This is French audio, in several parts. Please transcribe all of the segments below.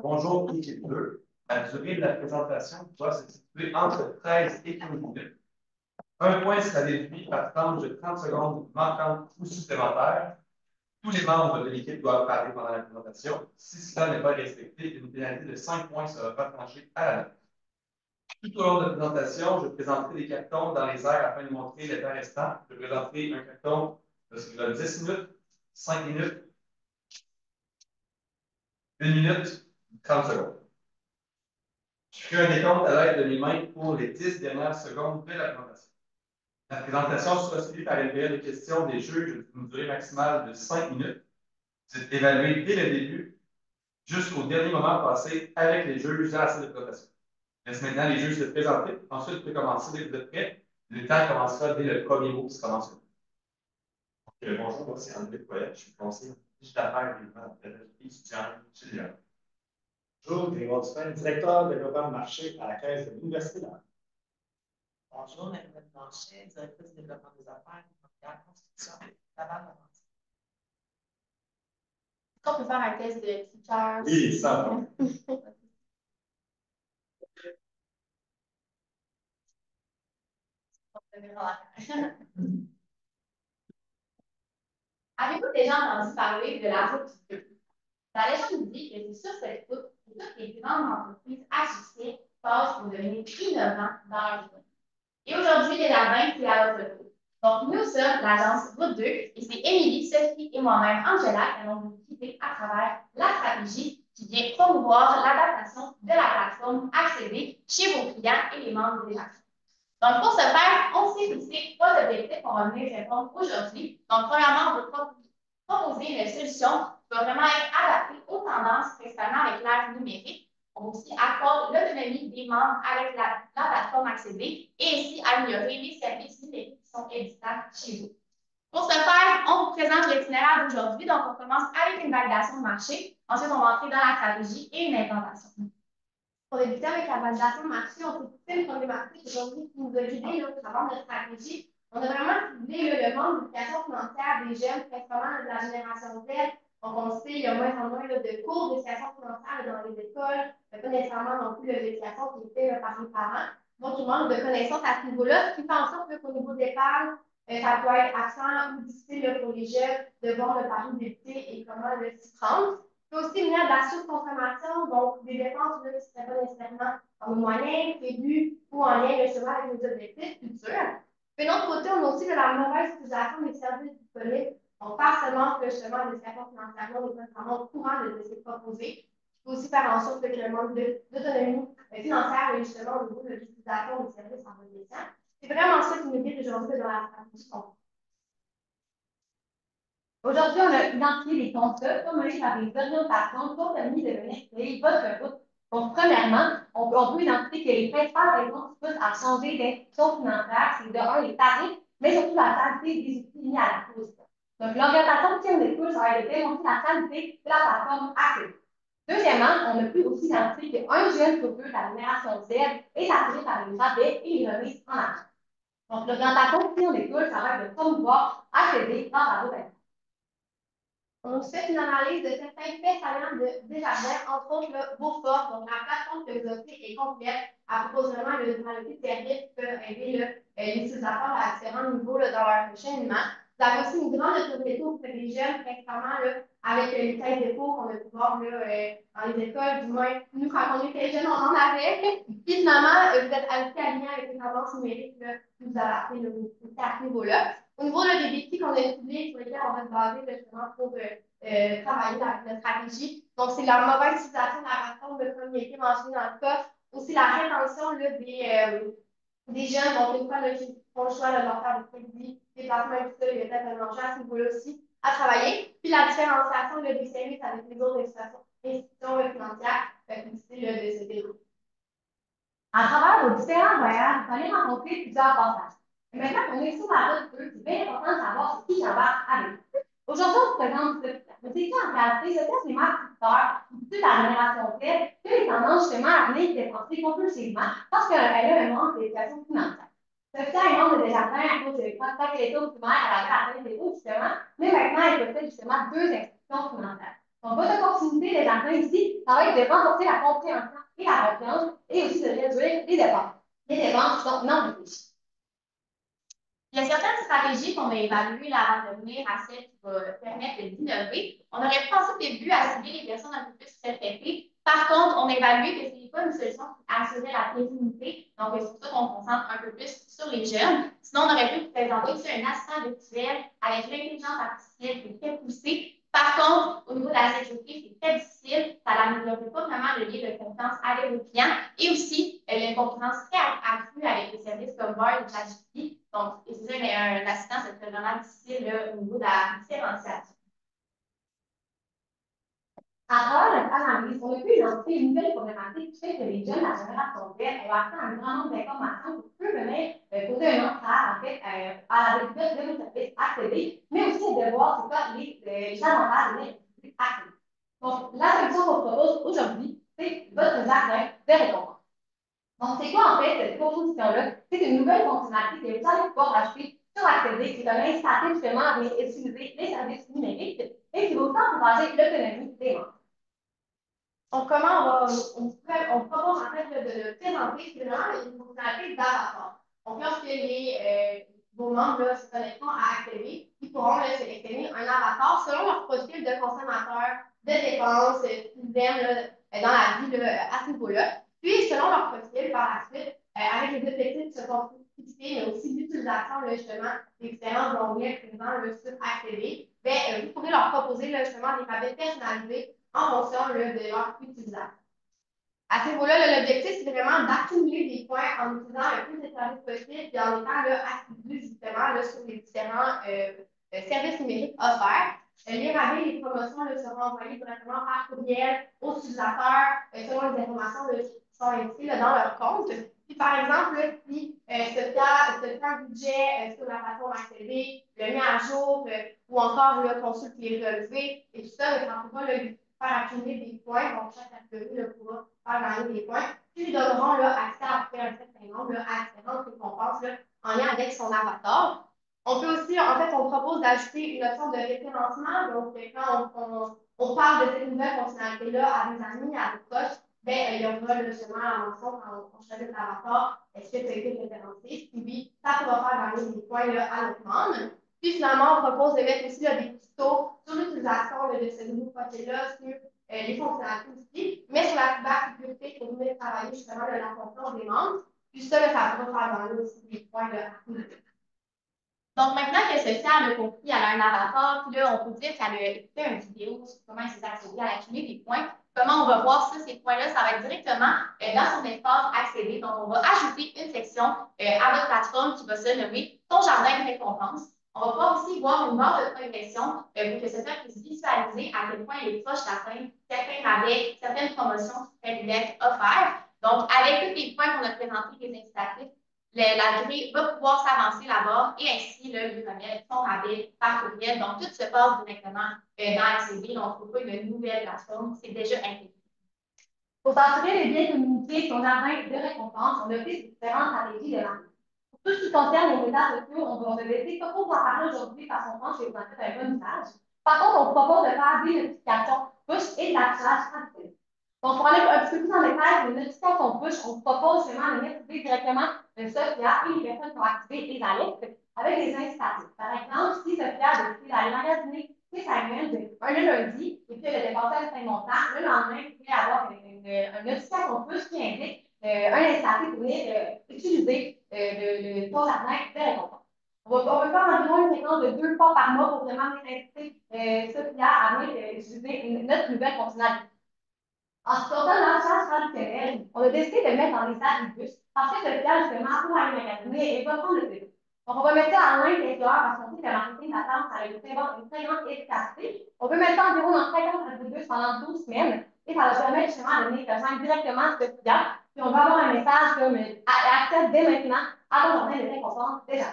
Bonjour, équipe 2. La durée de la présentation doit se situer entre 13 et 15 minutes. Un point sera déduit par tranche de 30 secondes manquantes ou supplémentaires. Tous les membres de l'équipe doivent parler pendant la présentation. Si cela n'est pas respecté, une pénalité de 5 points sera retranchée à la note. Tout au long de la présentation, je présenterai des cartons dans les airs afin de montrer les temps restants. Je présenterai un carton lorsqu'il a 10 minutes, 5 minutes, 1 minute, 30 secondes. Je ferai un décompte à l'aide de mes mains pour les 10 dernières secondes de la présentation. La présentation sera suivie par une période de questions des juges d'une durée maximale de 5 minutes. C'est évalué dès le début jusqu'au dernier moment passé avec les juges à la salle de présentation. Laisse maintenant les juges se présenter. Ensuite, vous pouvez commencer dès que vous êtes prêts. Le temps commencera dès le premier mot qui sera mentionné. Bonjour, moi c'est André Poyet, je suis conseiller d'affaires et étudiant chez Lyon. Bonjour, Grégoire Dupin, directeur de développement de marché à la Caisse de l'Université d'Anne. Bonjour, Marie-Hélène Blanchet, directrice du développement des affaires et de la construction Laval. Est-ce qu'on peut faire un test de cliqueur? Oui, ça va. Avez-vous déjà entendu parler de la route du feu? La légende nous dit que c'est sur cette route que toutes les grandes entreprises à succès passent pour devenir innovants dans leur vie. Et aujourd'hui, les Lavins, c'est à votre tour. Donc, nous sommes l'agence Route 2 et c'est Émilie, Sophie et moi-même, Angela, qui allons vous guider à travers la stratégie qui vient promouvoir l'adaptation de la plateforme accéder chez vos clients et les membres des actions. Donc, pour ce faire, on s'est fixé 3 objectifs qu'on va venir répondre aujourd'hui. Donc, premièrement, on veut proposer une solution qui va vraiment être adaptée aux tendances, principalement avec l'ère numérique. On va aussi accroître l'autonomie des membres avec la plateforme accéder et ainsi améliorer les services numériques qui sont existants chez vous. Pour ce faire, on vous présente l'itinéraire d'aujourd'hui. Donc, on commence avec une validation de marché. Ensuite, on va entrer dans la stratégie et une implantation. Pour débuter avec la validation de marché, on s'est fixé une problématique aujourd'hui qui nous a guidé pour savoir notre stratégie. On a vraiment ciblé le manque d'éducation financière des jeunes, principalement de la génération Z. Donc, on sait qu'il y a moins en moins de cours d'éducation financière dans les écoles, mais pas nécessairement non plus de l'éducation qui est faite par les parents. Donc, il manque de connaissances à ce niveau-là, ce qui fait en sorte qu'au niveau de l'épargne, ça peut être absent ou difficile pour les jeunes de voir le pari débuter et comment le s'y prendre. Il peut aussi venir de la surconsommation, donc des dépenses qui ne seraient pas nécessairement en moyen, prévues ou en lien justement avec nos objectifs futurs. De l'autre côté, on a aussi de la mauvaise utilisation des services disponibles. Donc, pas seulement justement l'éducation financière, mais notamment au courant de ce qui est proposé. Il faut aussi faire en sorte que le manque d'autonomie financière et justement au niveau de l'utilisation des services en renaissance. C'est vraiment ça qui nous guide aujourd'hui dans la stratégie. Aujourd'hui, on a identifié des constats formulés par les orientations pour permis de venir créer votre route. Donc, premièrement, on peut identifier que les principales raisons qui poussent à changer d'institution financière, c'est de un, les tarifs, mais surtout la qualité des outils mis à la disposition. Donc, l'orientation qui nous écoute, ça va être de démontrer la qualité de la plateforme accès. Deuxièmement, on a pu aussi identifier qu'un jeune sur deux de la génération Z est attiré par les rabais et les remises en argent. Donc, l'orientation qui nous écoute, ça va être de promouvoir accéder dans la route. On fait une analyse de certains faits saillants de Desjardins, entre autres le Beaufort. Donc, la plateforme que vous offrez est complète. Elle propose vraiment une variété de services qui peuvent aider les utilisateurs à différents niveaux dans leur cheminement. Vous avez aussi une grande autorité auprès des jeunes, principalement avec les caisses de cours qu'on a pu voir dans les écoles. Du moins, nous, quand on était jeunes, on en avait. Puis finalement, vous êtes assez alignés avec les tendances numériques que vous adaptez à ce niveau-là. Au niveau des défis qu'on a ciblés sur lesquels on va se baser justement pour travailler la stratégie. Donc, c'est la mauvaise utilisation de la plateforme, comme il a été mentionné dans le cas. Aussi, la rétention des jeunes. Donc, une fois qu'ils font le choix de leur faire des crédits, des placements et tout ça, il y a peut-être un enjeu à ce niveau-là aussi à travailler. Puis, la différenciation des services avec les autres institutions financières, difficile de se dérouler. À travers vos différents voyages, vous allez rencontrer plusieurs passages. Et maintenant qu'on est sur la route 2, c'est bien important de savoir c'est qui j'embarque avec. Aujourd'hui, on se présente ce test. Mais c'est quoi en réalité? Ce test est marketeur, de la génération Z, que les tendances justement à venir dépenser compulsivement parce qu'elle a un manque d'éducation financière. Sophia est membre de Desjardins à cause de constat que l'État primaire elle avait atteint des hauts justement, mais maintenant elle possède justement 2 institutions financières. Donc, votre opportunité Desjardins ici, ça va être de renforcer la compréhension et la confiance et aussi de réduire les dépenses. Les dépenses sont non réfléchies. Il y a certaines stratégies qu'on a évaluées là, avant de venir à celle qui va permettre d'innover. On aurait pensé au début à cibler les personnes un peu plus retraitées. Par contre, on a évalué que ce n'est pas une solution qui assurait la pérennité. Donc, c'est pour ça qu'on concentre un peu plus sur les jeunes. Sinon, on aurait pu vous présenter aussi un assistant virtuel avec l'intelligence artificielle qui est très poussée. Par contre, au niveau de la sécurité, c'est très difficile. Ça n'améliorerait pas vraiment le lien de confiance avec vos clients. Et aussi, il y a une concurrence très accrue avec des services comme Word ou ChatGPT. Donc, utiliser un assistant, c'est vraiment difficile là, au niveau de la différenciation. À travers notre analyse, on a pu identifier une nouvelle problématique qui fait que les jeunes de la génération Z ont accès à un grand nombre d'informations qui peut venir poser un entrave en fait, à la découverte de nos services accéder, mais aussi de voir c'est quoi les avantages de les accéder. Donc, la solution qu'on propose aujourd'hui, c'est votre jardin de récompense. Donc, c'est quoi en fait cette proposition-là? C'est une nouvelle fonctionnalité que vous allez pouvoir acheter sur Accéder qui va inciter justement à venir utiliser les services numériques et qui va aussi encourager l'autonomie des membres. Donc, comment on propose en fait de le présenter, c'est vraiment une fonctionnalité d'avatar. Donc, lorsque vos membres là, se connecteront à Accéder, ils pourront sélectionner un avatar selon leur profil de consommateur, de dépenses, qu'ils aiment dans la vie à ce niveau-là. Puis, selon leur profil, par la suite, avec les objectifs qui se sont fixés, mais aussi l'utilisation justement des différents onglets présents sur Accéder, vous pourrez leur proposer justement des rabais personnalisés en fonction de leur utilisation. À ce niveau-là, l'objectif, c'est vraiment d'accumuler des points en utilisant le plus de services possible et en étant assidu justement sur les différents services numériques offerts. Les rabais et les promotions seront envoyés directement par courriel aux utilisateurs selon les informations qui sont indiquées dans leur compte. Puis, par exemple, si ce un budget sur la plateforme Accéder, le met à jour ou encore consulte les relevés et tout ça, ça pourra faire accumuler des points. Donc, chaque catégorie pourra faire gagner des points. Puis, ils donneront accès après un certain nombre à différentes récompenses en lien avec son avatar. On peut aussi, en fait, on propose d'ajouter une option de référencement. Donc, quand on parle de cette nouvelle fonctionnalité-là à des amis, à des proches, il y aura justement la mention quand on choisit l'avatar, est-ce que tu as été référencé? Puis oui, ça pourra faire gagner des points à notre membre. Puis finalement, on propose de mettre aussi des tutos sur l'utilisation de ce nouveau profil-là, sur les fonctionnalités aussi, mais sur la cybersécurité pour venir travailler justement la confiance des membres. Puis ça pourra faire gagner aussi des points à tout. Donc, maintenant que Sophia a compris, elle a un avatar, puis là, on peut dire qu'elle a écouté une vidéo sur comment elle s'est accédée à accumuler des points. Comment on va voir ça, ces points-là? Ça va être directement dans son espace accéder. Donc, on va ajouter une section à votre plateforme qui va se nommer Ton jardin de récompense. On va pouvoir aussi voir une barre de progression pour que Sophia puisse visualiser à quel point elle est proche d'atteindre certains rabais, certaines promotions qui peuvent lui être offertes. Donc, avec tous les points qu'on a présentés, les incitatifs, la grille va pouvoir s'avancer là-bas et ainsi lui remettre son rabais par courriel. Donc, tout se passe directement dans Accéder. Donc, on ne trouve pas une nouvelle plateforme, c'est déjà intégré. Pour s'assurer de bien communiquer son jardin de récompense, on a fait différentes stratégies de marketing. Pour tout ce qui concerne les médias sociaux, on va se laisser pas trop en parler aujourd'hui parce qu'on pense que vous en faites un bon usage. Par contre, on vous propose de faire des notifications push et de l'affichage actif. Donc, pour aller un petit peu plus en détail, les notifications push, on vous propose justement de mettre directement le Sophia et les personnes qui ont activé les alertes avec des incitatifs. Par exemple, si Sophia a décidé d'aller magasiner ses aliments un lundi et puis elle a dépensé un certain montant, le lendemain, vous pouvez avoir une notification push qui indique un incitatif pour venir utiliser le taux jardin de récompense. On va faire environ une séquence de 2 fois par mois pour vraiment inciter Sophia à venir utiliser notre nouvelle fonctionnalité. En ce qui concerne l'affichage traditionnel, on a décidé de le mettre dans les salles du bus parce que Sophia, justement, pour aller magasiner, elle va prendre le vélo. Donc, on va mettre ça en l'intérieur parce qu'on sait que le marketing d'attente, ça a une très grande efficacité. On peut mettre ça environ dans 50 salles du bus pendant 12 semaines et ça va permettre justement de venir rejoindre directement Sophia. Puis, on va avoir un message comme accède dès maintenant à ton jardin de récompense déjà.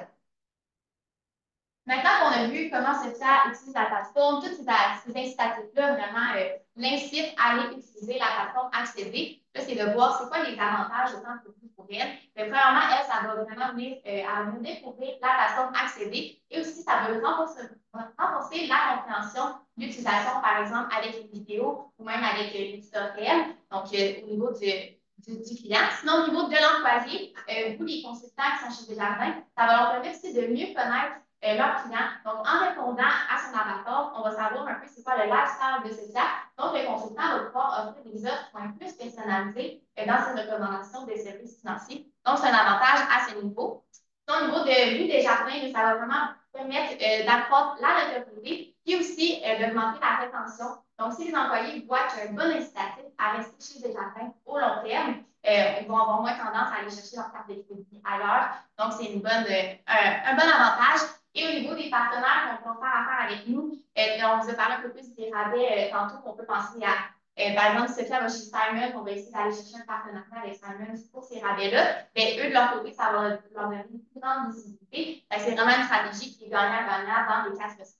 Maintenant qu'on a vu comment Sophia utilise la plateforme, toutes ces incitatifs-là vraiment l'incitent à aller utiliser la plateforme Accéder. Là, c'est de voir c'est quoi les avantages autant pour vous pour elle. Mais premièrement, elle, ça va vraiment venir à nous découvrir la plateforme Accéder et aussi ça va renforcer la compréhension d'utilisation, par exemple, avec les vidéos ou même avec les tutoriels, donc au niveau du client. Sinon, au niveau de l'employé, vous, les consultants qui sont chez Desjardins, ça va leur permettre aussi de mieux connaître leurs clients. Donc, en répondant à son avatar, on va savoir un peu c'est quoi le lifestyle de ce client. Donc, le consultant va pouvoir offrir des offres qui vont être plus personnalisées dans ses recommandations des services financiers. Donc, c'est un avantage à ce niveau. Au niveau de vue des jardins, ça va vraiment permettre d'accroître la notoriété et aussi d'augmenter la rétention. Donc, si les employés voient qu'il y a un bon incitatif à rester chez Desjardins au long terme, ils vont avoir moins tendance à aller chercher leur carte de crédit ailleurs. Donc, c'est un bon avantage. Et au niveau des partenaires qui vont faire affaire avec nous, on vous a parlé un peu plus des rabais tantôt qu'on peut penser à. Par exemple, si quelqu'un va chez Simon, on va essayer d'aller chercher un partenariat avec Simon pour ces rabais-là. Mais eux, de leur côté, ça va leur donner une plus grande visibilité. C'est vraiment une stratégie qui est gagnant-gagnant dans les cas spécifiques.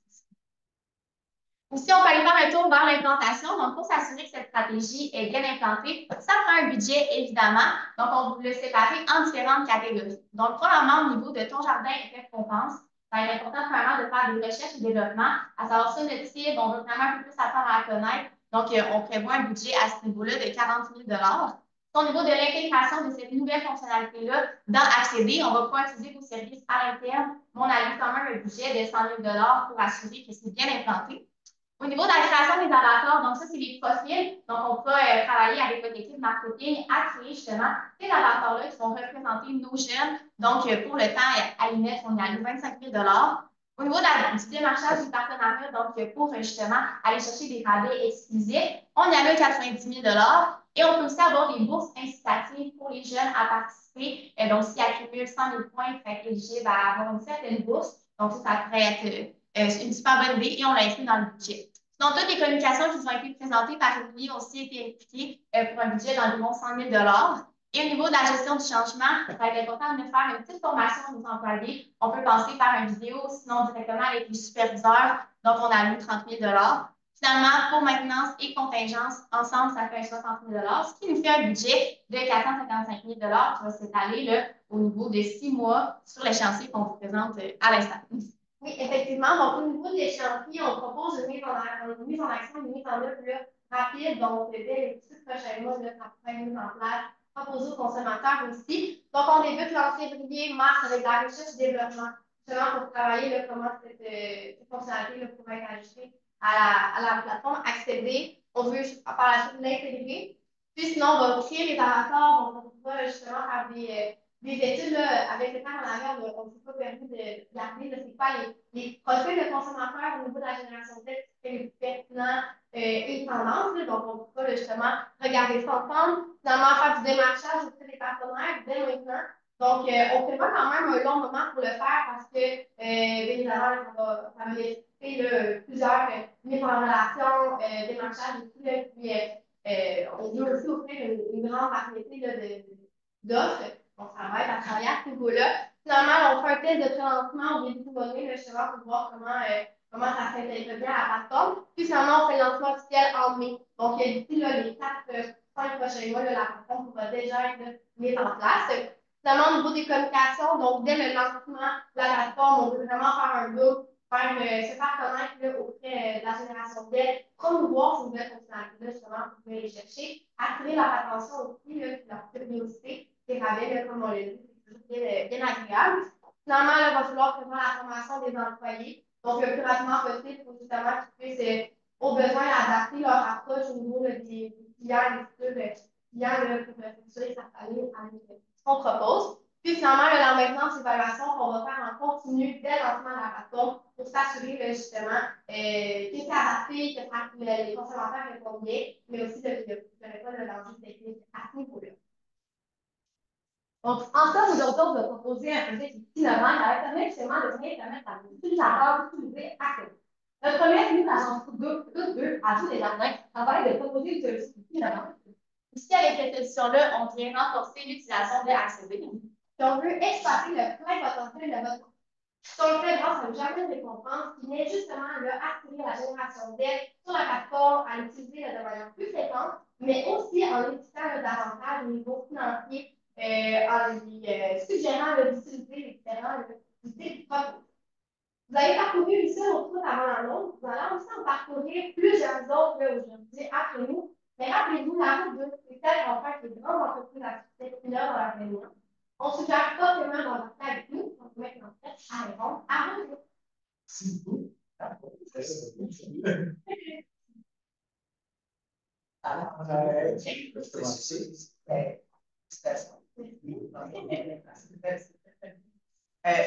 Aussi, on peut aller faire un tour vers l'implantation. Donc, pour s'assurer que cette stratégie est bien implantée, ça prend un budget, évidemment. Donc, on va le séparer en différentes catégories. Donc, premièrement, au niveau de ton jardin effet récompense, ça va être important vraiment de faire des recherches et développement, à savoir ça, notre cible, on veut vraiment un peu plus apprendre à la connaître. Donc, on prévoit un budget à ce niveau-là de 40 000 Au niveau de l'intégration de cette nouvelle fonctionnalité-là dans Accéder, on va pouvoir utiliser vos services à l'interne, mais on alloue quand même un budget de 100 000 pour assurer que c'est bien implanté. Au niveau de la création des avatars, donc ça, c'est les profils. Donc, on peut travailler avec votre équipe marketing à créer justement ces avatars-là qui vont représenter nos jeunes. Donc, pour le temps, à l'INEF, on est à 25 000 Au niveau du démarchage du partenariat, donc pour justement aller chercher des rabais exclusifs, on y a 90 000 et on peut aussi avoir des bourses incitatives pour les jeunes à participer. Donc, s'ils accumulent 100 000 points, ils seraient éligibles à avoir une certaine bourse. Donc, ça pourrait être une super bonne idée et on l'a inclus dans le budget. Sinon, toutes les communications qui ont été présentées par Émilie ont aussi été impliquées pour un budget d'environ 100 000 Et au niveau de la gestion du changement, ça va être important de faire une petite formation à nos employés. On peut passer par une vidéo, sinon directement avec les superviseurs. Donc, on a mis 30 000 Finalement, pour maintenance et contingence, ensemble, ça fait 60 000 ce qui nous fait un budget de 455 000 qui va s'étaler au niveau de 6 mois sur l'échéancier qu'on vous présente à l'instant. Oui, effectivement. Donc, au niveau de l'échéancier, on propose une mise en action, une mise en œuvre rapide. Donc, dès les petits prochains mois, ça pourrait être mis en place, proposé aux consommateurs aussi. Donc, on débute en février, mars avec la recherche et développement, justement pour travailler comment cette fonctionnalité pourrait être ajoutée à la plateforme Accéder. On veut par la suite l'intégrer. Puis sinon, on va créer les avatars. Donc, on va justement faire des études là, avec le temps en arrière, on ne s'est pas permis de garder c'est quoi les profils de consommateurs au niveau de la génération Z qui sont les plus pertinents et tendances. Donc, on pourra justement regarder ça ensemble, finalement faire du démarchage auprès des partenaires dès maintenant. Donc, on prévoit quand même un long moment pour le faire parce que, bien évidemment, ça va nécessiter plusieurs mises en relation, démarchage et tout. Puis, on veut aussi offrir une grande variété d'offres. Donc, ça va être à travailler à ce niveau-là. Finalement, on fait un test de prélancement au début du mois de mai, justement, pour voir comment ça s'intègre bien à la plateforme. Puis, finalement, on fait le lancement officiel en mai. Donc, d'ici les 4-5 prochains mois, la plateforme va déjà être mise en place. Finalement, au niveau des communications, donc, dès le lancement de la plateforme, on veut vraiment faire un look, se faire connaître auprès de la génération Z, promouvoir ces nouvelles fonctionnalités-là, justement, pour pouvoir les chercher, attirer leur attention aussi, leur curiosité. C'est rabais, comme on l'a dit, c'est toujours bien agréable. Finalement, il va falloir prévoir la formation des employés. Donc, le plus rapidement possible pour justement qu'ils puissent, au besoin, adapter leur approche au niveau des clients, des futurs clients pour s'assurer que ça s'aligne avec ce qu'on propose. Puis, finalement, la maintenance évaluation qu'on va faire en continu dès le lancement de la plateforme pour s'assurer justement que c'est adapté, que les consommateurs répondent bien, mais aussi de ne pas de danger technique à ce niveau-là. Donc, en somme, aujourd'hui, on va proposer un projet qui est innovant, qui va permettre justement de bien permettre à l'utilisateur d'utiliser Accéder. Notre première mise l'agence Groupe 2 à tous les jardins travaille de proposer une solution innovante. Ici, avec cette solution-là, on vient renforcer l'utilisation de Accéder. Puis, on veut exploiter le plein potentiel de votre Si on le fait grâce à une jamais de récompense qui vient justement là, attirer la génération Z sur la plateforme à l'utiliser de manière plus fréquente, mais aussi en évitant davantage au niveau financier, en lui suggérant d'utiliser les différents outils propres. Vous avez parcouru ici notre route avant la nôtre. Vous allez aussi en parcourir plusieurs autres aujourd'hui après nous. Mais rappelez-vous, la route 2, c'est celle qu'on fait avec les grandes entreprises à succès là dans la réunion. On ne suggère pas vraiment d'embarquer avec nous. On peut maintenant prêt à répondre à vos questions. Si vous. Alors,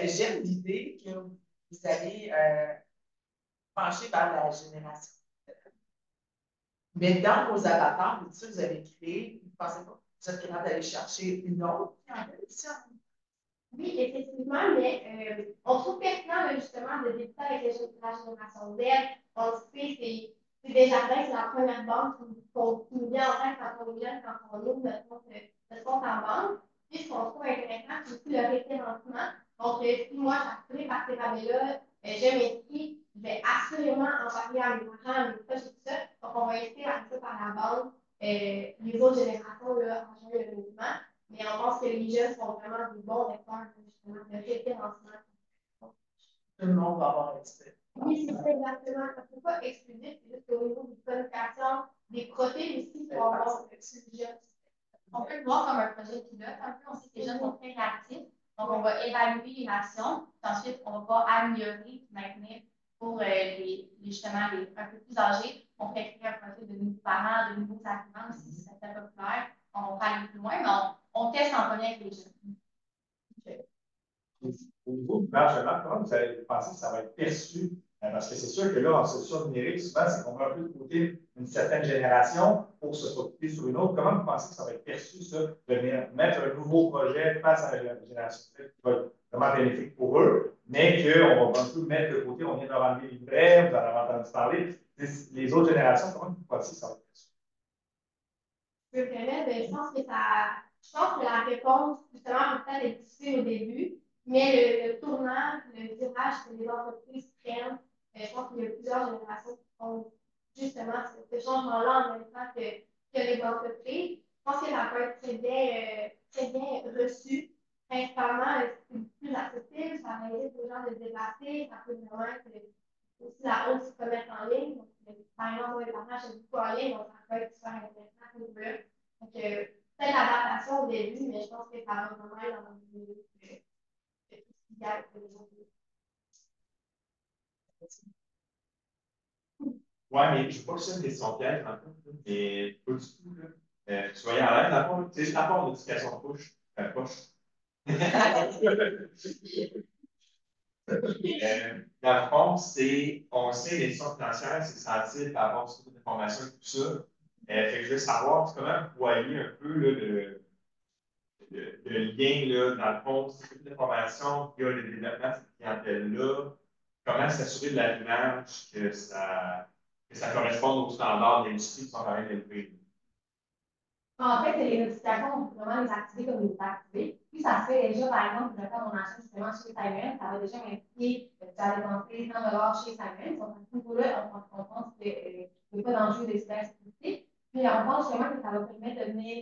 j'aime l'idée que vous allez pencher vers la génération. Mais dans vos avatars, vous avez créé, vous ne pensez pas que vous êtes capable d'aller chercher une autre Oui, effectivement, mais on trouve pertinent justement de débuter avec la génération Z. On le sait, c'est Desjardins, c'est la première banque qui nous vient en tête quand on est jeune, quand on ouvre notre compte en banque. Puis ce qu'on trouve intéressant, c'est aussi le référencement. Donc, si moi, j'appuie par ces rabais-là, je m'inscris, je vais assurément en parler à mes parents, à mes proches et tout ça. Donc, on va inscrire ça par la banque. Les autres générations, là, en général, le mouvement. Mais on pense que les jeunes sont vraiment des bons vecteurs justement de référencement. Tout le monde va avoir accès. Oui, c'est ça exactement. Ce n'est pas exclusif, c'est juste qu'au niveau des communications, des profils aussi qui vont avoir sur les jeunes. On peut le voir comme un projet pilote. Un peu, on sait que les jeunes sont très réactifs. Donc, on va évaluer une action. Puis ensuite, on va améliorer, maintenir pour justement les un peu plus âgés. On fait créer un projet de nouveaux parents, de nouveaux arrivants aussi, si c'est populaire. On va aller plus loin, mais on teste en premier avec les jeunes. Okay. Au niveau du margement, comment vous allez penser que ça va être perçu? Parce que c'est sûr que là, en solution numérique, souvent, c'est qu'on met un peu de côté une certaine génération pour se focaliser sur une autre. Comment vous pensez que ça va être perçu, ça, de venir mettre un nouveau projet face à la génération qui va être vraiment bénéfique pour eux, mais qu'on va un peu mettre de côté, on vient de leur enlever les livret, vous en avez entendu parler. Les autres générations, comment vous pensez que ça va être perçu? Je peux permettre, je pense que la réponse, justement, peut-être être difficile au début, mais le tournant, le virage que les entreprises prennent, je pense qu'il y a plusieurs générations qui font justement ce changement-là en même temps que les entreprises. Je pense que ça peut être très bien reçu. Principalement, c'est plus accessible, ça évite aux gens de se déplacer, ça peut vraiment être aussi la hausse du commerce en ligne. Donc, par exemple, moi, les parents achètent beaucoup en ligne, donc ça peut être super intéressant à ce niveau-là. Donc, peut-être l'adaptation au début, mais je pense que ça va vraiment être dans le milieu de tout ce qui gagne pour les gens. Ouais, mais je ne veux pas que c'est une question piège, en fait, mais pas du tout. Soyez en l'air, dans le fond, c'est juste la forme d'éducation de poche. Dans le fond, on sait les institutions financières, c'est sensible par rapport à toutes les informations et tout ça. Fait que je veux savoir comment vous voyez un peu là, le lien, là, dans le fond, c'est toute l'information qu'il y a le développement de cette clientèle-là, comment s'assurer de l'image que ça corresponde aux standards d'industrie qui sont quand même élevés. En fait, les notifications, on peut vraiment les activer comme les activer. Puis ça se fait déjà, par exemple, je vais faire mon achat justement chez Simon, ça va déjà m'indiquer que tu as dépensé 100 chez Simon. Donc, à ce niveau-là, on pense qu'il n'y a pas d'enjeu de cybersécurité. Puis on pense justement que ça va permettre de venir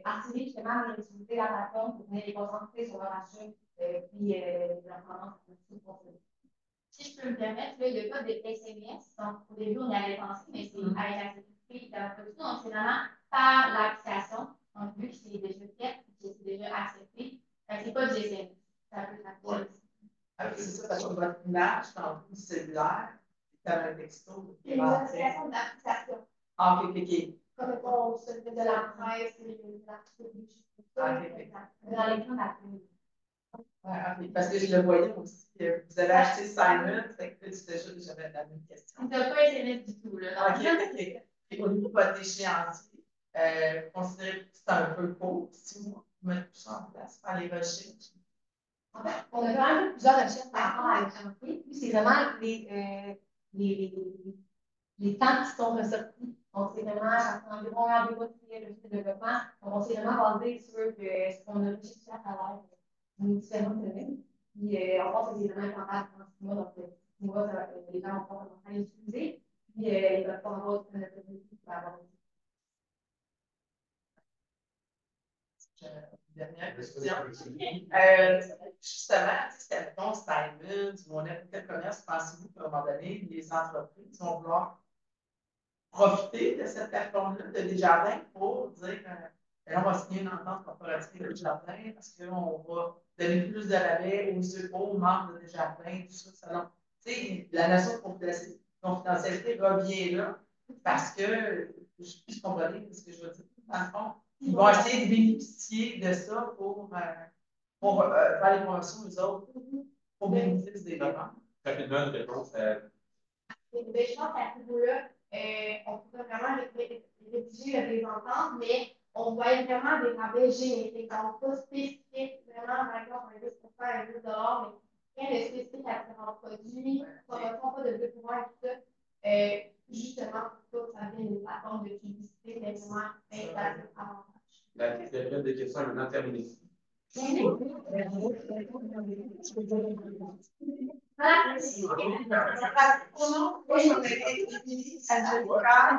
activer justement l'utilité de la plateforme pour venir les concentrer sur leur achat puis leur tendance à si je peux me permettre, là, il n'y a pas de SMS. Donc, au début, on y avait pensé, mais c'est avec la sécurité de la production. Donc, c'est vraiment par l'application. Donc, vu que c'est déjà fait, que c'est déjà accepté, c'est pas du SMS. Ça peut être c'est ça, parce que votre image, dans le cellulaire, c'est comme un texto. C'est une notification d'application. Ah, ok. Comme on se fait de la presse, de la dans l'écran d'après. Ouais, parce que je le voyais aussi. Vous avez acheté Simon, j'avais la même question. Tu n'as pas SMS du tout, là. Ok. Et au niveau de votre échéancier, considérez que c'est un peu court, 6 mois, pour mettre tout ça en place, faire les recherches. En fait, on a quand même plusieurs recherches par rapport à l'échéancier. Puis, c'est vraiment les temps qui sont ressortis. Donc, c'est vraiment environ un mois de développement. Donc, on s'est vraiment basé sur ce qu'on a réussi à travers nos différentes semaines. Puis, on pense que c'est vraiment important dans 6 mois, donc 6 mois, les gens vont pouvoir commencer à l'utiliser. Puis, ils peuvent pas avoir une opportunité pour avoir Dernière question. Justement, c'était bon, Simon, du mon de commerce, pensez-vous qu'à un moment donné, les entreprises vont vouloir profiter de cette plateforme-là de Desjardins pour dire on va signer une entente corporative de Desjardins parce qu'on va donner plus de rabais aux membres de Desjardins, tout ça. Ça la notion de confidentialité revient là parce que, je sais plus comprenez ce que je veux dire, dans le fond, ils vont essayer de bénéficier de ça pour faire les promotions aux autres, au bénéfice des membres. Rapidement, une réponse je pense qu'à ce niveau-là, on peut vraiment rédiger des ententes, mais on voit vraiment des rabais génériques, donc pas spécifiques, vraiment, par exemple, un 10%, un 10 $, mais rien de spécifique à différents produits, promotion, pas de 2 pouvoirs et tout ça, justement pour que ça devienne une plateforme de publicité, mais vraiment installée avantage. La période de questions est maintenant terminée. Voilà.